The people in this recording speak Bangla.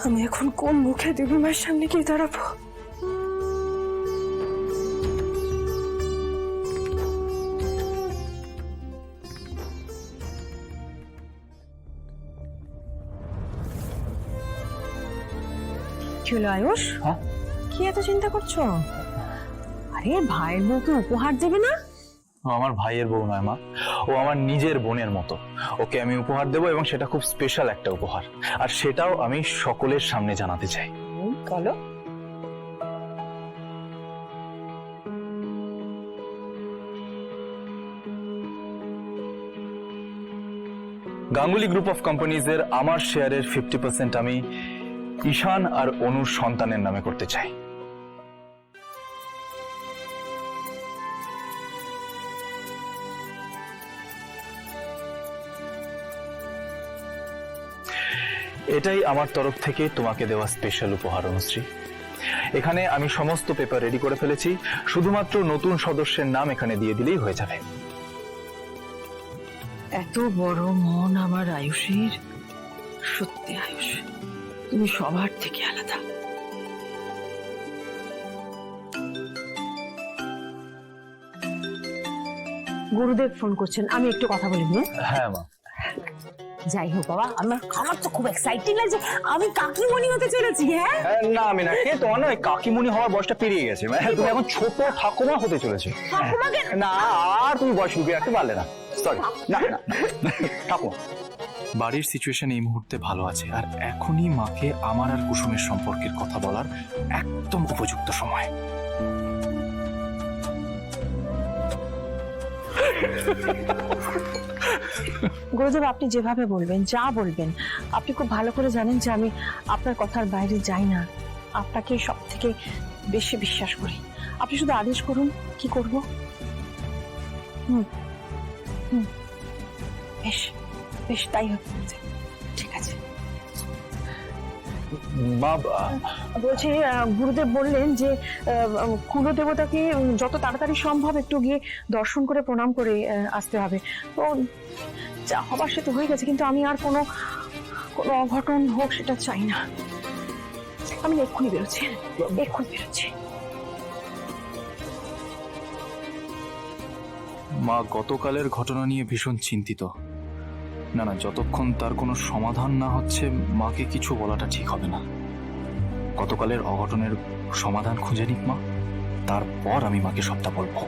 আমি এখন কোন মুখে দেবী মায়ের সামনে গিয়ে দাঁড়াবো? কি হলো আয়ুষ? হ্যাঁ? কি এত চিন্তা করছো? আরে ভাইয়ের বউকে উপহার দেবে না? ও আমার ভাইয়ের বউ নয় মা, ও আমার নিজের বোনের মতো। ওকে আমি উপহার দেবো এবং সেটা খুব স্পেশাল একটা উপহার, আর সেটাও আমি সকলের সামনে জানাতে চাই। বলো। গাঙ্গুলি গ্রুপ অফ কোম্পানিজ এর আমার শেয়ারের 50% আমি ঈশান আর অনুর সন্তানের নামে করতে চাই। এটাই আমার তরফ থেকে তোমাকে দেওয়া স্পেশাল উপহার অনুশ্রী। এখানে আমি সমস্ত পেপার রেডি করে ফেলেছি, শুধুমাত্র নতুন সদস্যের নাম এখানে দিয়ে দিলেই হয়ে যাবে। এত বড় মন আমার আয়ুষের, সত্যি আয়ুষ তুমি সবার থেকে আলাদা। গুরুদেব ফোন করছেন, আমি একটু কথা বলি। হ্যাঁ মা। যাই হোক বাবা, আমার তো খুব এক্সাইটিং লাগছে, আমি কাকিমণি হতে চলেছি। হ্যাঁ না আমি না, কে তোমার না কাকিমুনি হওয়ার বয়সটা পেরিয়ে গেছে, তুমি এখন ছোট ঠাকুমা হতে চলেছে। না আর তুমি বয়স লুকিয়ে রাখতে পারলে না, সরি। না না ঠাকুমা। বাড়ির সিচুয়েশন এই মুহূর্তে ভালো আছে, আর এখনই মাকে আমার আর কুসুমের সম্পর্কের কথা বলার একদম উপযুক্ত সময়। গুরুদেব, আপনি যেভাবে বলবেন, যা বলবেন, আপনি খুব ভালো করে জানেন যে আমি আপনার কথার বাইরে যাই না, আপনাকে সব থেকে বেশি বিশ্বাস করি। আপনি শুধু আদেশ করুন, কি করব। বেশ বেশ তাই হবে। ঠিক আছে। বলছি, গুরুদেব বললেন যে কুলদেবতাকে যত তাড়াতাড়ি সম্ভব একটু গিয়ে দর্শন করে প্রণাম করে আসতে হবে। তো যা হবার সে তো হয়ে গেছে, কিন্তু আমি আর কোনো অঘটন হোক সেটা চাই না। আমি এক্ষুনি বেরোচ্ছি। মা গতকালের ঘটনা নিয়ে ভীষণ চিন্তিত। না না, যতক্ষণ তার কোনো সমাধান না হচ্ছে মাকে কিছু বলাটা ঠিক হবে না। গতকালের অঘটনের সমাধান খুঁজে নিক মা, তারপর আমি মাকে সবটা বলবো।